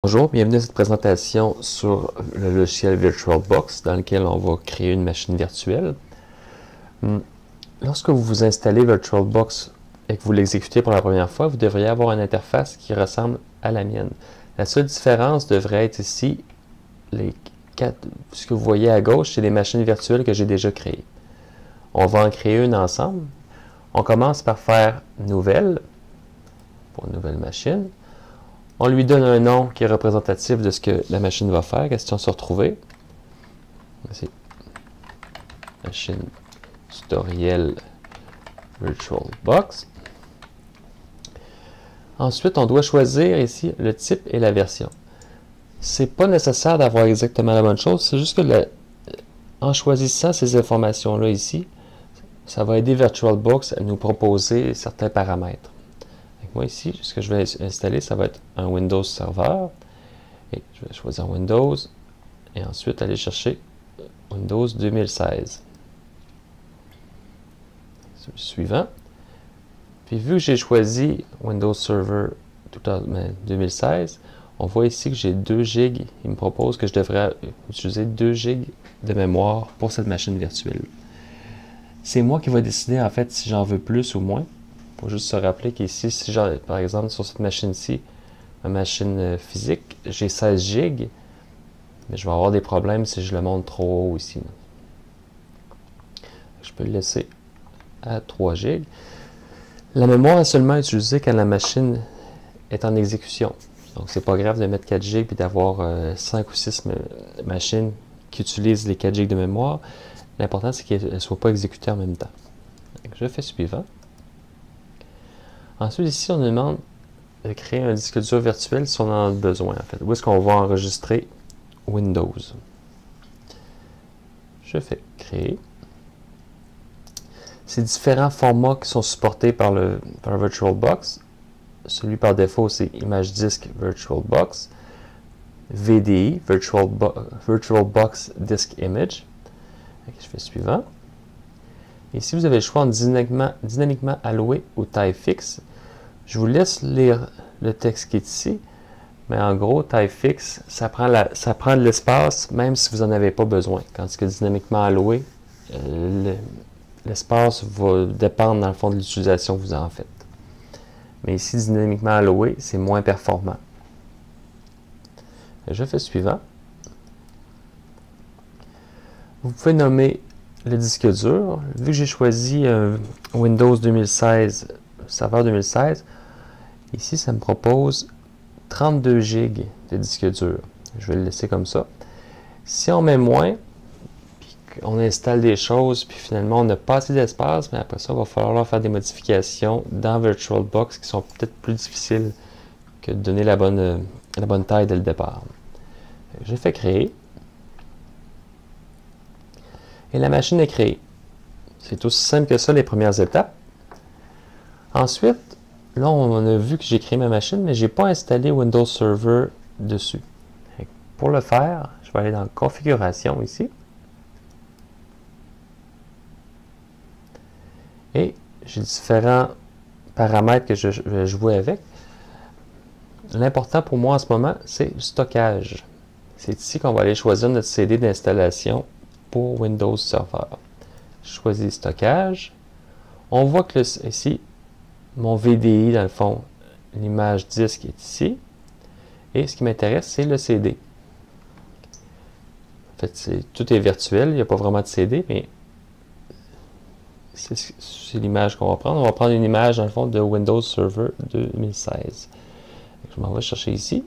Bonjour, bienvenue à cette présentation sur le logiciel VirtualBox dans lequel on va créer une machine virtuelle. Lorsque vous vous installez VirtualBox et que vous l'exécutez pour la première fois, vous devriez avoir une interface qui ressemble à la mienne. La seule différence devrait être ici, ce que vous voyez à gauche, c'est les machines virtuelles que j'ai déjà créées. On va en créer une ensemble. On commence par faire Nouvelle, pour une nouvelle machine. On lui donne un nom qui est représentatif de ce que la machine va faire. Question se retrouver. Voici. Machine tutoriel VirtualBox. Ensuite, on doit choisir ici le type et la version. C'est pas nécessaire d'avoir exactement la bonne chose, c'est juste que en choisissant ces informations-là ici, ça va aider VirtualBox à nous proposer certains paramètres. Moi ici, ce que je vais installer, ça va être un Windows Server. Et je vais choisir Windows. Et ensuite, aller chercher Windows 2016. C'est le suivant. Puis vu que j'ai choisi Windows Server 2016, on voit ici que j'ai 2 GB. Il me propose que je devrais utiliser 2 GB de mémoire pour cette machine virtuelle. C'est moi qui vais décider en fait si j'en veux plus ou moins. Il faut juste se rappeler qu'ici, si par exemple sur cette machine-ci, ma machine physique, j'ai 16 GB, mais je vais avoir des problèmes si je le monte trop haut ici. Je peux le laisser à 3 GB. La mémoire est seulement utilisée quand la machine est en exécution. Donc c'est pas grave de mettre 4 GB et d'avoir 5 ou 6 machines qui utilisent les 4 GB de mémoire. L'important c'est qu'elles ne soient pas exécutées en même temps. Donc, je fais suivant. Ensuite, ici, on nous demande de créer un disque dur virtuel si on en a besoin, en fait. Où est-ce qu'on va enregistrer Windows? Je fais créer. Ces différents formats qui sont supportés par VirtualBox. Celui par défaut, c'est Image Disk VirtualBox. VDI, VirtualBox Disk Image. Je fais suivant. Ici, vous avez le choix entre dynamiquement alloué ou taille fixe. Je vous laisse lire le texte qui est ici, mais en gros, taille fixe, ça prend de l'espace même si vous n'en avez pas besoin. Tandis que dynamiquement alloué, l'espace va dépendre dans le fond de l'utilisation que vous en faites. Mais ici, dynamiquement alloué, c'est moins performant. Je fais suivant. Vous pouvez nommer le disque dur. Vu que j'ai choisi Windows 2016, serveur 2016, ici ça me propose 32 GB de disque dur. Je vais le laisser comme ça. Si on met moins, puis qu'on installe des choses, puis finalement on n'a pas assez d'espace, mais après ça, il va falloir faire des modifications dans VirtualBox qui sont peut-être plus difficiles que de donner la bonne taille dès le départ. J'ai fait créer. Et la machine est créée. C'est aussi simple que ça, les premières étapes. Ensuite, là, on a vu que j'ai créé ma machine, mais je n'ai pas installé Windows Server dessus. Pour le faire, je vais aller dans Configuration ici. Et j'ai différents paramètres que je vais jouer avec. L'important pour moi en ce moment, c'est le stockage. C'est ici qu'on va aller choisir notre CD d'installation pour Windows Server. Je choisis stockage. On voit que ici, mon VDI, dans le fond, l'image disque est ici. Et ce qui m'intéresse, c'est le CD. En fait, tout est virtuel, il n'y a pas vraiment de CD, mais c'est l'image qu'on va prendre. On va prendre une image, dans le fond, de Windows Server 2016. Je m'en vais chercher ici.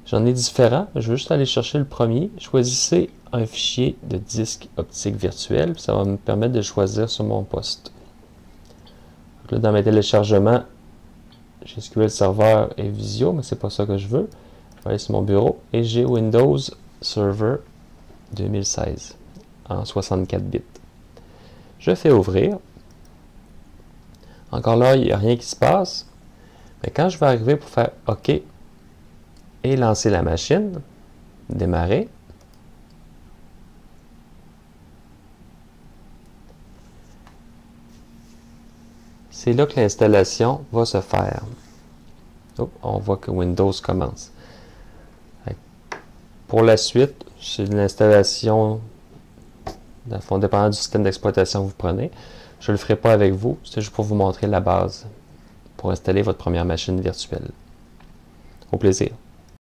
J'en ai différents. Je veux juste aller chercher le premier. Choisissez un fichier de disque optique virtuel. Ça va me permettre de choisir sur mon poste. Donc là, dans mes téléchargements, j'ai SQL Server et Visio, mais c'est pas ça que je veux. Je vais aller sur mon bureau et j'ai Windows Server 2016 en 64 bits. Je fais ouvrir. Encore là, il n'y a rien qui se passe. Mais quand je vais arriver pour faire OK et lancer la machine, démarrer, c'est là que l'installation va se faire. Oh, on voit que Windows commence. Pour la suite, c'est une installation, dans le fond, dépendant du système d'exploitation que vous prenez. Je ne le ferai pas avec vous, c'est juste pour vous montrer la base pour installer votre première machine virtuelle. Au plaisir.